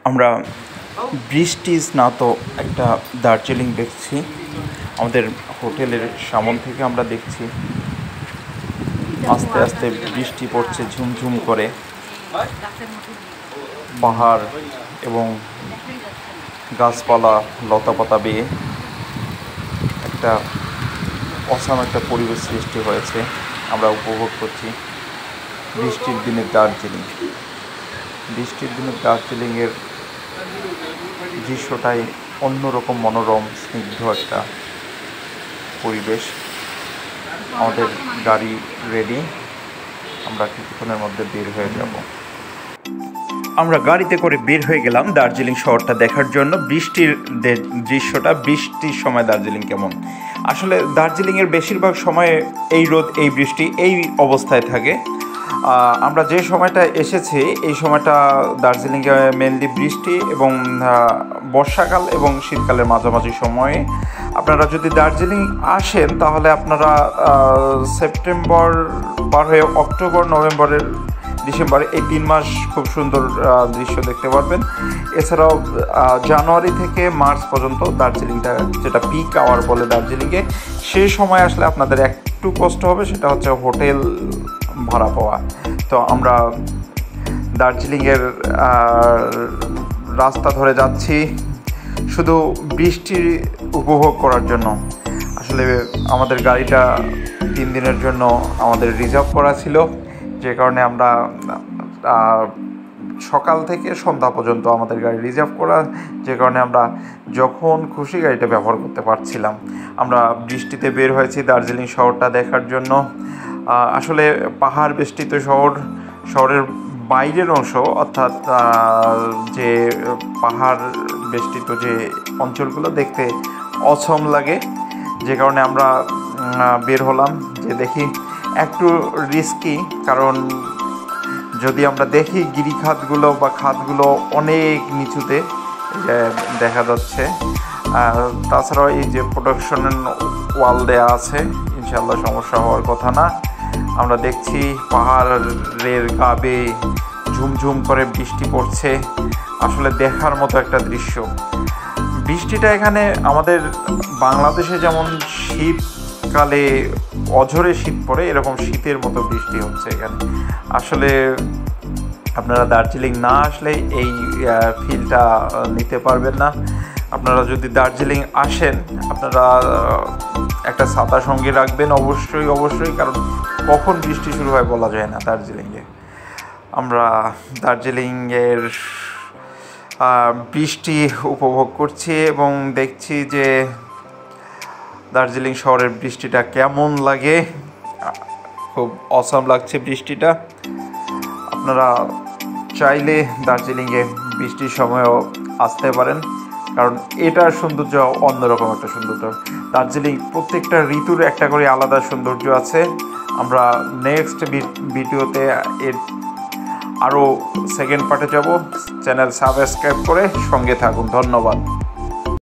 আমরা বৃষ্টি স্নাত একটা দার্জিলিং দেখছি। আমাদের হোটেলের সামন থেকে আমরা দেখছি আস্তে আস্তে বৃষ্টি পড়ছে ঝুমঝুম করে। পাহাড় এবং গাছপালা লতাপাতা বেয়ে একটা অসাম একটা পরিবেশ সৃষ্টি হয়েছে। আমরা উপভোগ করছি বৃষ্টির দিনের দার্জিলিং। বৃষ্টির দিনের দার্জিলিংয়ের দৃশ্যটাই অন্যরকম মনোরম স্নিগ্ধ একটা পরিবেশ। আমাদের গাড়ি রেডি, আমরা কিছুক্ষণের মধ্যে বের হয়ে যাব। আমরা গাড়িতে করে বের হয়ে গেলাম দার্জিলিং শহরটা দেখার জন্য। বৃষ্টির দৃশ্যটা, বৃষ্টির সময় দার্জিলিং কেমন। আসলে দার্জিলিংয়ের বেশিরভাগ সময়ে এই রোদ এই বৃষ্টি এই অবস্থায় থাকে। আমরা যে সময়টা এসেছি এই সময়টা দার্জিলিংয়ে মেনলি বৃষ্টি এবং বর্ষাকাল এবং শীতকালের মাঝামাঝি সময়ে। আপনারা যদি দার্জিলিং আসেন তাহলে আপনারা সেপ্টেম্বর পার হয়ে অক্টোবর, নভেম্বরের ডিসেম্বর এই 3 মাস খুব সুন্দর দৃশ্য দেখতে পারবেন। এছাড়াও জানুয়ারি থেকে মার্চ পর্যন্ত দার্জিলিংটা, যেটা পিক আওয়ার বলে দার্জিলিংয়ে, সেই সময় আসলে আপনাদের একটু কষ্ট হবে, সেটা হচ্ছে হোটেল ভাড়া পাওয়া। তো আমরা দার্জিলিংয়ের রাস্তা ধরে যাচ্ছি শুধু বৃষ্টির উপভোগ করার জন্য। আসলে আমাদের গাড়িটা 3 দিনের জন্য আমাদের রিজার্ভ করা ছিল, যে কারণে আমরা সকাল থেকে সন্ধ্যা পর্যন্ত আমাদের গাড়ি রিজার্ভ করা, যে কারণে আমরা যখন খুশি গাড়িটা ব্যবহার করতে পারছিলাম। আমরা বৃষ্টিতে বের হয়েছি দার্জিলিং শহরটা দেখার জন্য। আসলে পাহাড় বেষ্টিত শহরের বাইরের অংশ, অর্থাৎ যে পাহাড় বেষ্টিত যে অঞ্চলগুলো দেখতে অসম লাগে, যে কারণে আমরা বের হলাম যে দেখি। একটু রিস্কি, কারণ যদি আমরা দেখি গিরিখাতগুলো বা খাতগুলো অনেক নিচুতে দেখা যাচ্ছে। তাছাড়াও এই যে প্রোটেকশন ওয়াল দেয়া আছে, ইনশাআল্লাহ সমস্যা হওয়ার কথা না। আমরা দেখছি পাহাড়ের গা বেয়ে ঝুমঝুম করে বৃষ্টি পড়ছে, আসলে দেখার মতো একটা দৃশ্য। বৃষ্টিটা এখানে আমাদের বাংলাদেশে যেমন শীতকালে অঝরে শীত পড়ে, এরকম শীতের মতো বৃষ্টি হচ্ছে এখানে। আসলে আপনারা দার্জিলিং না আসলে এই ফিলটা নিতে পারবেন না। আপনারা যদি দার্জিলিং আসেন, আপনারা একটা ছাতা সঙ্গে রাখবেন অবশ্যই, কারণ কখন বৃষ্টি শুরু হয় বলা যায় না দার্জিলিংয়ে। আমরা দার্জিলিংয়ের বৃষ্টি উপভোগ করছি এবং দেখছি যে দার্জিলিং শহরের বৃষ্টিটা কেমন লাগে। খুব অসাম লাগছে বৃষ্টিটা। আপনারা চাইলে দার্জিলিংয়ে বৃষ্টির সময়ও আসতে পারেন, কারণ এটার সৌন্দর্য অন্যরকম একটা সৌন্দর্য। দার্জিলিং প্রত্যেকটা ঋতুর একটা করে আলাদা সৌন্দর্য আছে। আমরা নেক্সট ভিডিওতে এর আরও সেকেন্ড পার্টে যাব। চ্যানেল সাবস্ক্রাইব করে সঙ্গে থাকুন। ধন্যবাদ।